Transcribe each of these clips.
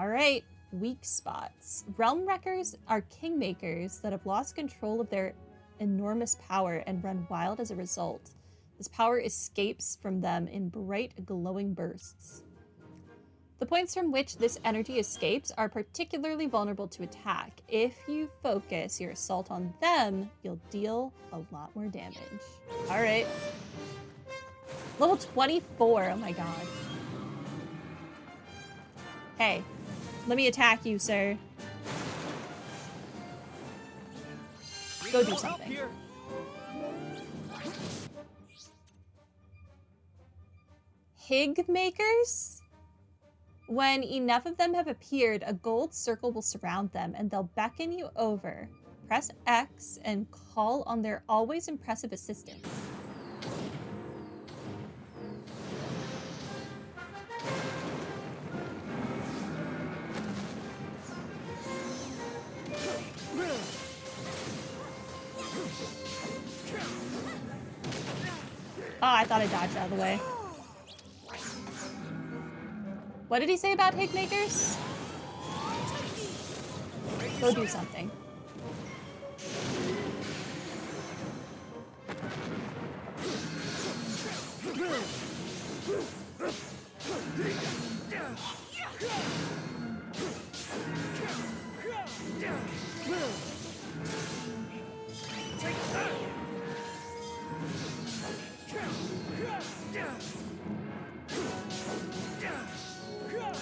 Alright, weak spots. Realm Wreckers are kingmakers that have lost control of their enormous power and run wild as a result. This power escapes from them in bright, glowing bursts. The points from which this energy escapes are particularly vulnerable to attack. If you focus your assault on them, you'll deal a lot more damage. Alright. Level 24, oh my god. Hey, let me attack you, sir. Go do something. Hig makers? When enough of them have appeared, a gold circle will surround them and they'll beckon you over. Press X and call on their always impressive assistance. Oh, I thought I dodged out of the way. What did he say about hig makers? Go do something.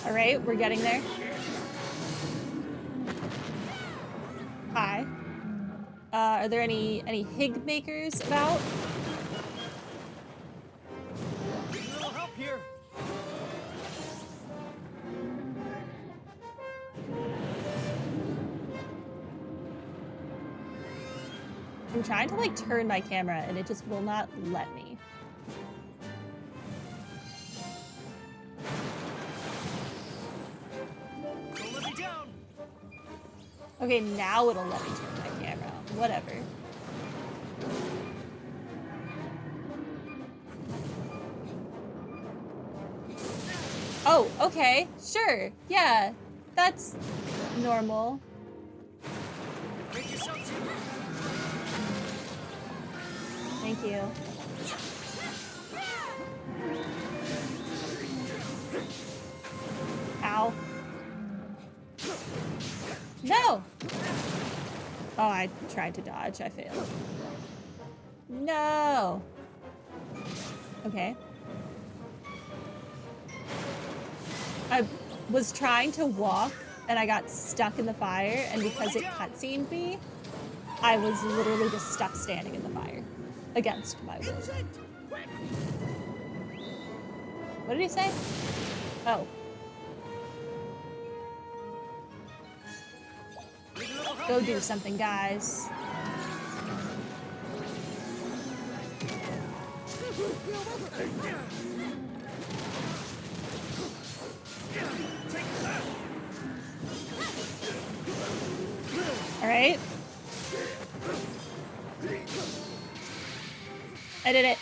All right, we're getting there. Hi. Are there any hig makers about? Need a little help here. I'm trying to like turn my camera and it just will not let me. Don't let me down. Okay, now it'll let me turn my camera. Whatever. Oh, okay. Sure. Yeah. That's normal. Make yourself Thank you. Ow. No! Oh, I tried to dodge. I failed. No! Okay. I was trying to walk and I got stuck in the fire, and because it cutscened me, I was literally just stuck standing in the fire. Against my will. What did he say? Oh. Go do something, guys. All right. I did it.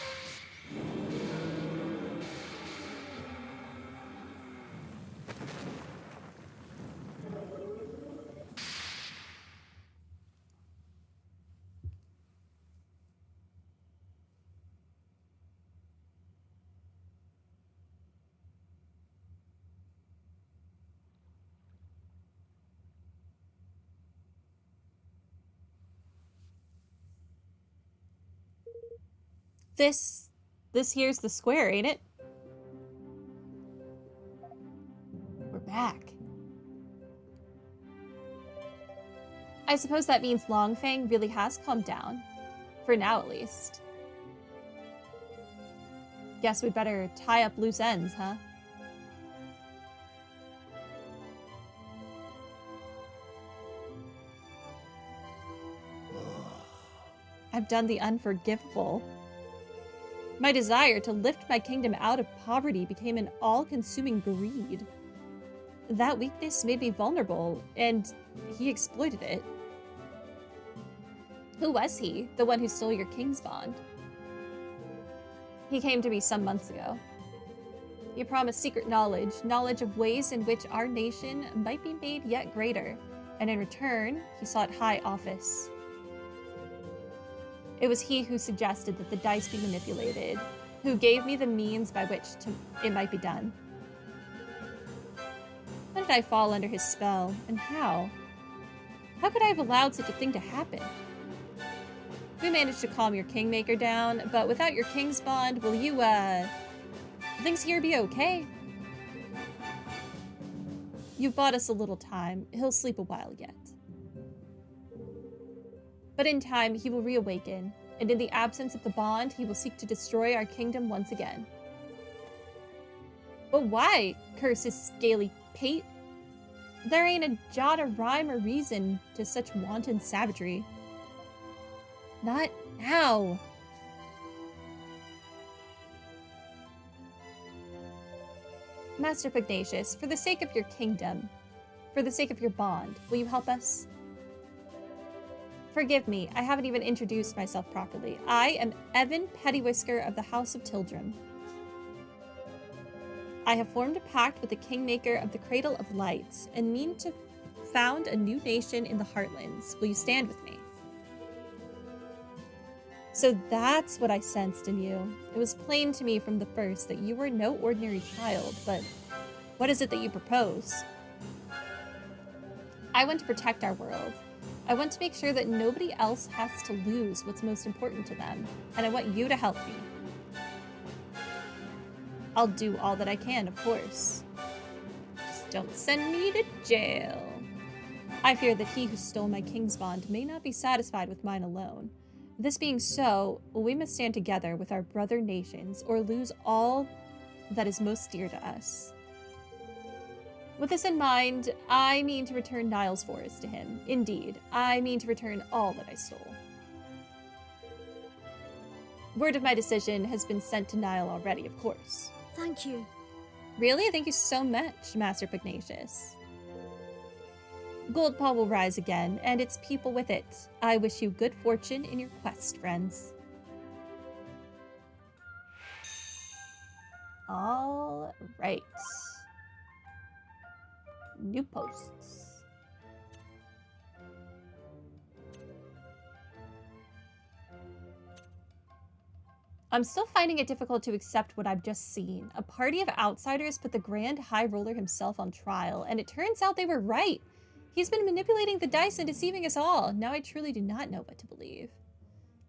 This here's the square, ain't it? We're back. I suppose that means Longfang really has calmed down. For now, at least. Guess we'd better tie up loose ends, huh? I've done the unforgivable. My desire to lift my kingdom out of poverty became an all-consuming greed. That weakness made me vulnerable, and he exploited it. Who was he, the one who stole your king's bond? He came to me some months ago. He promised secret knowledge, knowledge of ways in which our nation might be made yet greater, and in return, he sought high office. It was he who suggested that the dice be manipulated, who gave me the means by which it might be done. How did I fall under his spell, and how? How could I have allowed such a thing to happen? We managed to calm your Kingmaker down, but without your King's Bond, will things here be okay? You've bought us a little time. He'll sleep a while yet. But in time, he will reawaken, and in the absence of the bond, he will seek to destroy our kingdom once again. But why? Curse his scaly pate. There ain't a jot of rhyme or reason to such wanton savagery. Not now. Master Pugnacious, for the sake of your kingdom, for the sake of your bond, will you help us? Forgive me, I haven't even introduced myself properly. I am Evan Pettywhisker of the House of Tildrum. I have formed a pact with the Kingmaker of the Cradle of Lights and mean to found a new nation in the Heartlands. Will you stand with me? So that's what I sensed in you. It was plain to me from the first that you were no ordinary child, but what is it that you propose? I want to protect our world. I want to make sure that nobody else has to lose what's most important to them, and I want you to help me. I'll do all that I can, of course. Just don't send me to jail. I fear that he who stole my King's Bond may not be satisfied with mine alone. This being so, we must stand together with our brother nations or lose all that is most dear to us. With this in mind, I mean to return Niall's forest to him. Indeed, I mean to return all that I stole. Word of my decision has been sent to Niall already, of course. Thank you. Really? Thank you so much, Master Pugnacious. Goldpaw will rise again, and its people with it. I wish you good fortune in your quest, friends. All right. New posts. I'm still finding it difficult to accept what I've just seen. A party of outsiders put the Grand High Roller himself on trial, and it turns out they were right. He's been manipulating the dice and deceiving us all. Now I truly do not know what to believe.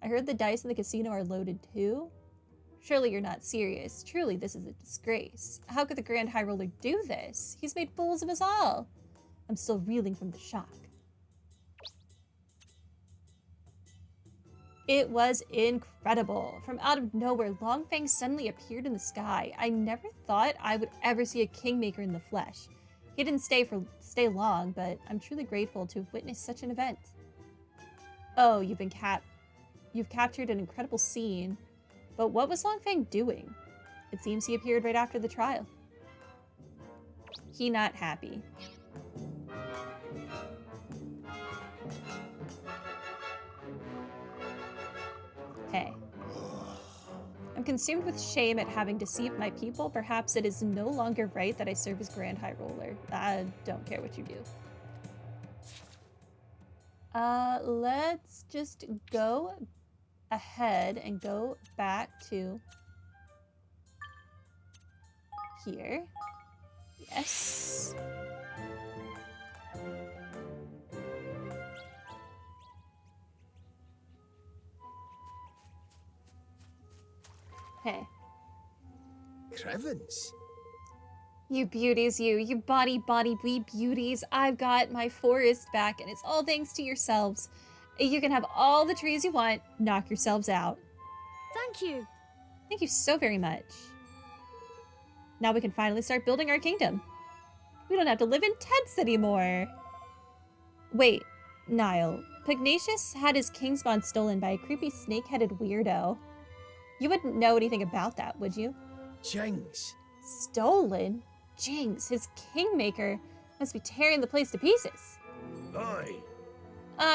I heard the dice in the casino are loaded too. Surely you're not serious. Truly, this is a disgrace. How could the Grand High Roller do this? He's made fools of us all. I'm still reeling from the shock. It was incredible. From out of nowhere, Longfang suddenly appeared in the sky. I never thought I would ever see a Kingmaker in the flesh. He didn't stay long, but I'm truly grateful to have witnessed such an event. Oh, you've captured an incredible scene. But what was Longfang doing? It seems he appeared right after the trial. He not happy. Hey. I'm consumed with shame at having deceived my people. Perhaps it is no longer right that I serve as Grand High Roller. I don't care what you do. Let's just go ahead and go back to here. Yes. Hey. Crevens. You beauties, you body wee beauties. I've got my forest back, and it's all thanks to yourselves. You can have all the trees you want. Knock yourselves out. Thank you. Thank you so very much. Now we can finally start building our kingdom. We don't have to live in tents anymore. Wait, Niall. Pugnacious had his King's Bond stolen by a creepy snake-headed weirdo. You wouldn't know anything about that, would you? Jings. Stolen? Jinx, his Kingmaker must be tearing the place to pieces. Aye.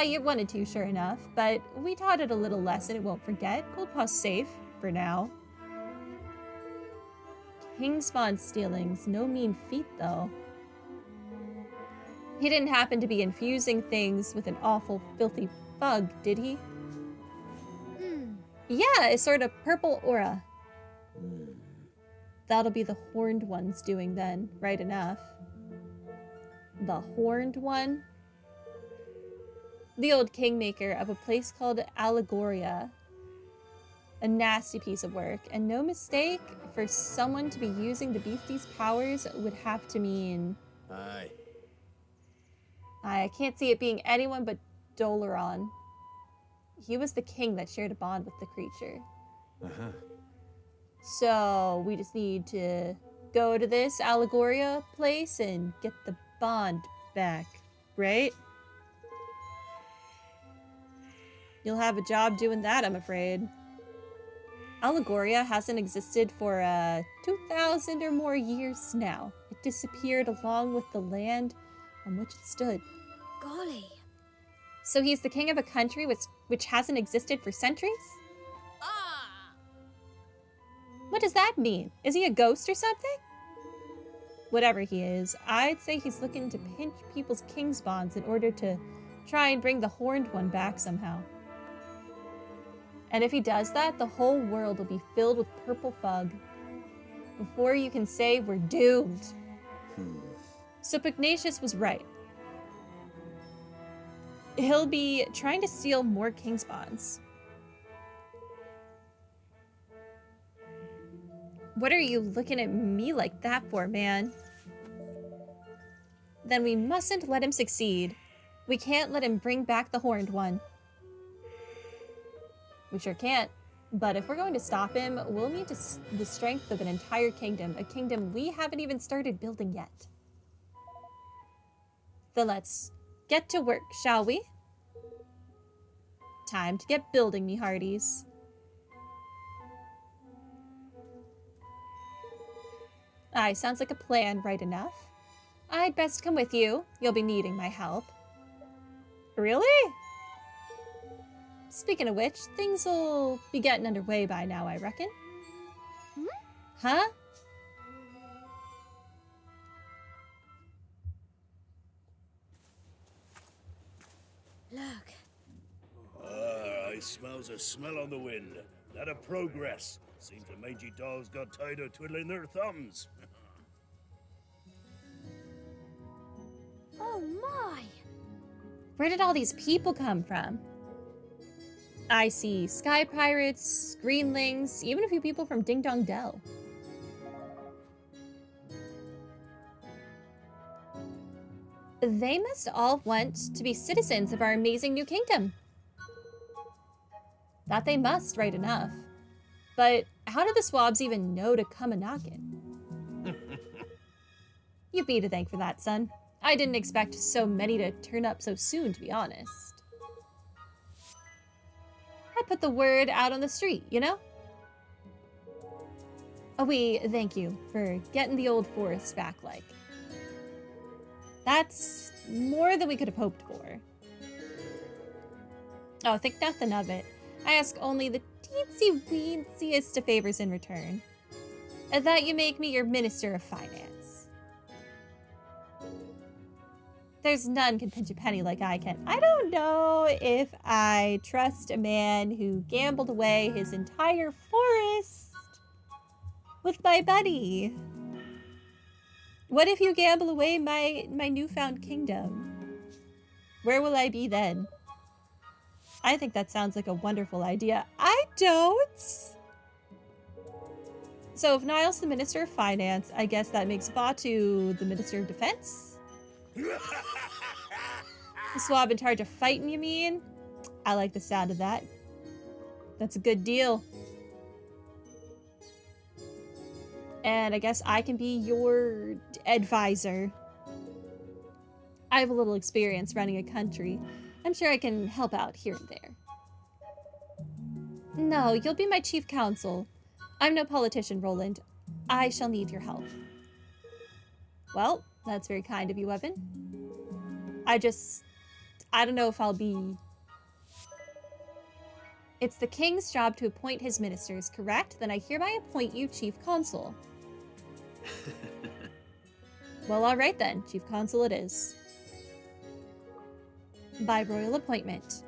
You wanted to, sure enough, but we taught it a little lesson it won't forget. Goldpaw's safe, for now. King spawn stealings, no mean feat though. He didn't happen to be infusing things with an awful, filthy fug, did he? Yeah, a sort of purple aura. That'll be the horned one's doing then, right enough. The horned one? The old kingmaker of a place called Allegoria. A nasty piece of work, and no mistake, for someone to be using the beastie's powers would have to mean... Aye. I can't see it being anyone but Dolaron. He was the king that shared a bond with the creature. Uh-huh. So we just need to go to this Allegoria place and get the bond back, right? You'll have a job doing that, I'm afraid. Allegoria hasn't existed for 2,000 or more years now. It disappeared along with the land on which it stood. Golly. So he's the king of a country which hasn't existed for centuries? What does that mean? Is he a ghost or something? Whatever he is, I'd say he's looking to pinch people's king's bonds in order to try and bring the horned one back somehow. And if he does that, the whole world will be filled with purple fog. Before you can say we're doomed. So Pugnacious was right. He'll be trying to steal more king's bonds. What are you looking at me like that for, man? Then we mustn't let him succeed. We can't let him bring back the horned one. We sure can't. But if we're going to stop him, we'll need the strength of an entire kingdom. A kingdom we haven't even started building yet. Then let's get to work, shall we? Time to get building, me hearties. Aye, sounds like a plan, right enough. I'd best come with you. You'll be needing my help. Really? Speaking of which, things'll be getting underway by now, I reckon. Huh? Look. I smells a smell on the wind. That a progress. Seems the mangy dolls got tired of twiddling their thumbs. Oh my! Where did all these people come from? I see sky pirates, greenlings, even a few people from Ding Dong Dell. They must all want to be citizens of our amazing new kingdom. That they must, right enough. But how did the swabs even know to come a-knockin'? You've me to thank for that, son. I didn't expect so many to turn up so soon, to be honest. I put the word out on the street, you know? Oh, we thank you for getting the old forest back, like. That's more than we could have hoped for. Oh, think nothing of it. I ask only the teensy-weensiest of favors in return. And that you make me your Minister of Finance. There's none can pinch a penny like I can. I don't know if I trust a man who gambled away his entire forest with my buddy. What if you gamble away my newfound kingdom? Where will I be then? I think that sounds like a wonderful idea. I don't. So if Niall's the Minister of Finance, I guess that makes Batu the Minister of Defense? The swab in charge of fighting, you mean? I like the sound of that. That's a good deal. And I guess I can be your advisor. I have a little experience running a country. I'm sure I can help out here and there. No, you'll be my chief counsel. I'm no politician, Roland. I shall need your help. Well, that's very kind of you, Evan. I don't know if I'll be... It's the king's job to appoint his ministers, correct? Then I hereby appoint you chief consul. Well, all right then. Chief Consul it is. By royal appointment.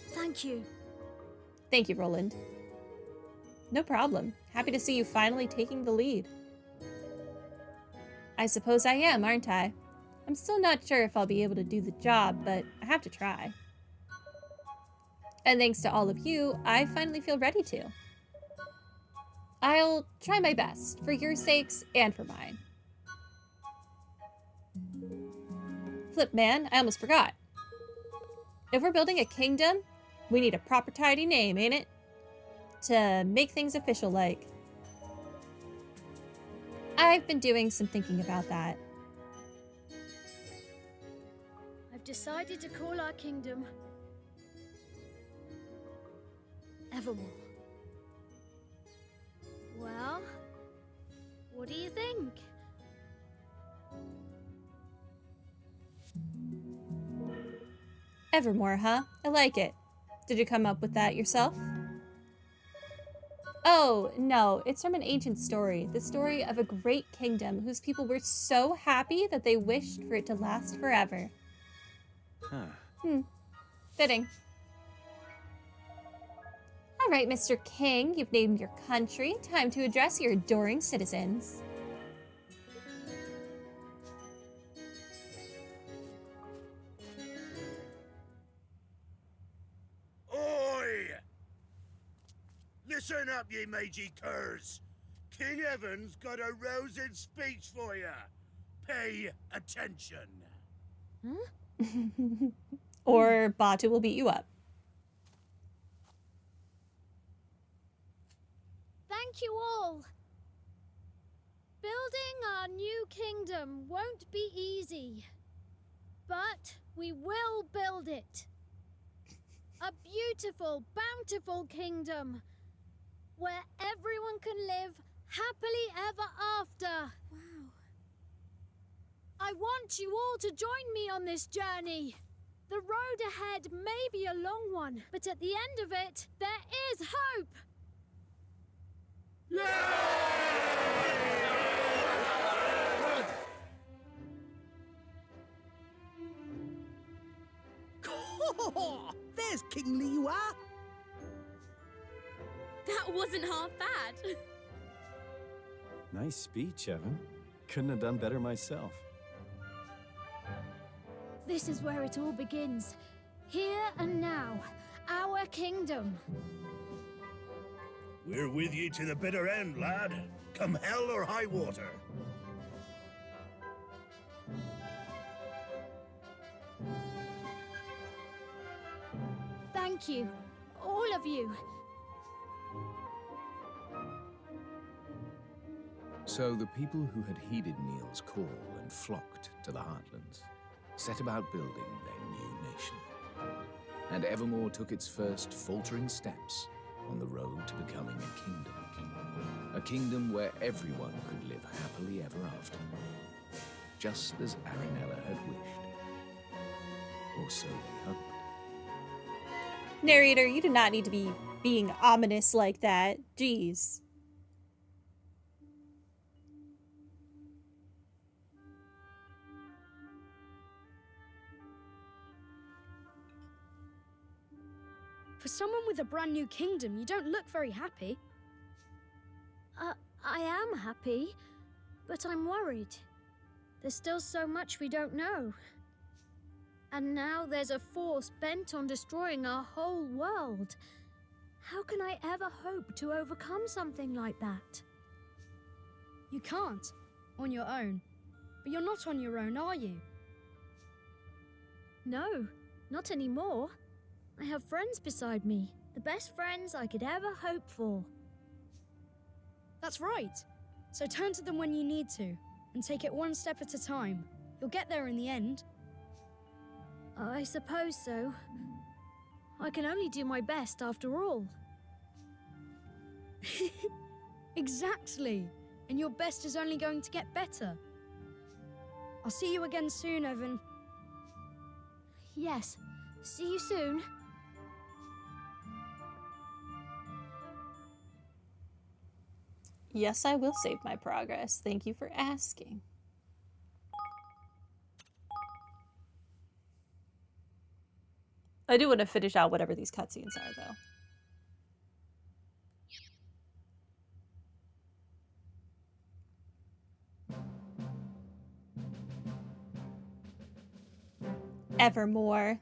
Thank you. Thank you, Roland. No problem. Happy to see you finally taking the lead. I suppose I am, aren't I? I'm still not sure if I'll be able to do the job, but I have to try. And thanks to all of you, I finally feel ready to. I'll try my best, for your sakes and for mine. Flip, man, I almost forgot. If we're building a kingdom, we need a proper tidy name, ain't it? To make things official-like. I've been doing some thinking about that. I've decided to call our kingdom Evermore. Well, what do you think? Evermore, huh? I like it. Did you come up with that yourself? Oh, no, it's from an ancient story. The story of a great kingdom whose people were so happy that they wished for it to last forever. Huh. Fitting. All right, Mr. King, you've named your country. Time to address your adoring citizens. Oi! Listen up, ye mangy curs. King Evan's got a rousing speech for you. Pay attention. Or Batu will beat you up. Thank you all. Building our new kingdom won't be easy, but we will build it. A beautiful, bountiful kingdom where everyone can live happily ever after. Wow. I want you all to join me on this journey. The road ahead may be a long one, but at the end of it, there is hope. There's King Liwa. That wasn't half bad. Nice speech, Evan. Couldn't have done better myself. This is where it all begins. Here and now, our kingdom. We're with you to the bitter end, lad. Come hell or high water. Thank you, all of you. So the people who had heeded Neil's call and flocked to the Heartlands set about building their new nation. And Evermore took its first faltering steps on the road to becoming a kingdom. A kingdom where everyone could live happily ever after. Just as Aranella had wished. Or so they hoped. Narrator, you do not need to be being ominous like that. Jeez. For someone with a brand new kingdom, you don't look very happy. I am happy, but I'm worried. There's still so much we don't know. And now there's a force bent on destroying our whole world. How can I ever hope to overcome something like that? You can't, on your own. But you're not on your own, are you? No, not anymore. I have friends beside me, the best friends I could ever hope for. That's right. So turn to them when you need to, and take it one step at a time. You'll get there in the end. I suppose so. I can only do my best after all. Exactly. And your best is only going to get better. I'll see you again soon, Evan. Yes, see you soon. Yes, I will save my progress. Thank you for asking. I do want to finish out whatever these cutscenes are, though. Evermore.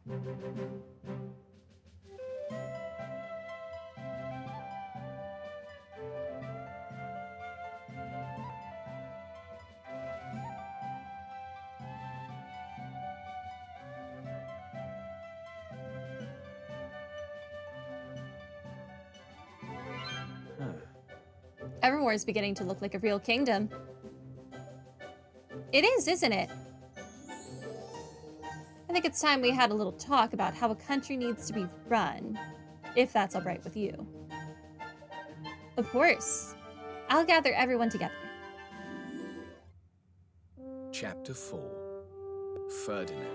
Huh. Evermore is beginning to look like a real kingdom. It is, isn't it? I think it's time we had a little talk about how a country needs to be run, if that's all right with you. Of course. I'll gather everyone together. Chapter 4. Ferdinand.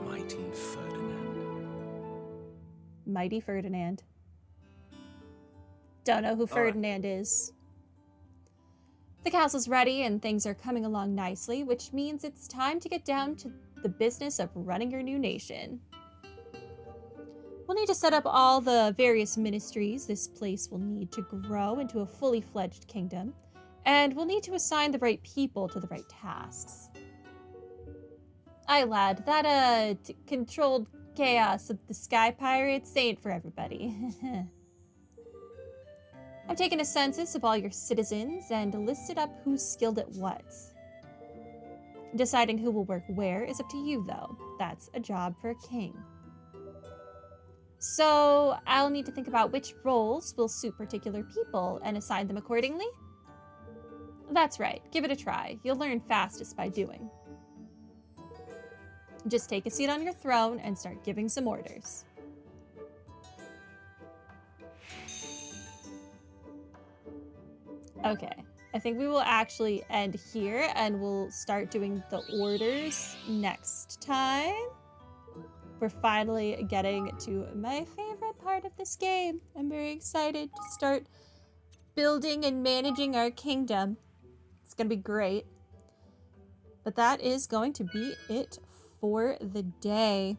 Mighty Ferdinand. Mighty Ferdinand. Don't know who Ferdinand is. The castle's ready and things are coming along nicely, which means it's time to get down to the business of running your new nation. We'll need to set up all the various ministries this place will need to grow into a fully fledged kingdom, and we'll need to assign the right people to the right tasks. Aye, lad, that controlled chaos of the sky pirates ain't for everybody. I've taken a census of all your citizens and listed up who's skilled at what. Deciding who will work where is up to you, though. That's a job for a king. So I'll need to think about which roles will suit particular people and assign them accordingly. That's right, give it a try. You'll learn fastest by doing. Just take a seat on your throne and start giving some orders. Okay, I think we will actually end here and we'll start doing the orders next time. We're finally getting to my favorite part of this game. I'm very excited to start building and managing our kingdom. It's gonna be great. But that is going to be it for the day.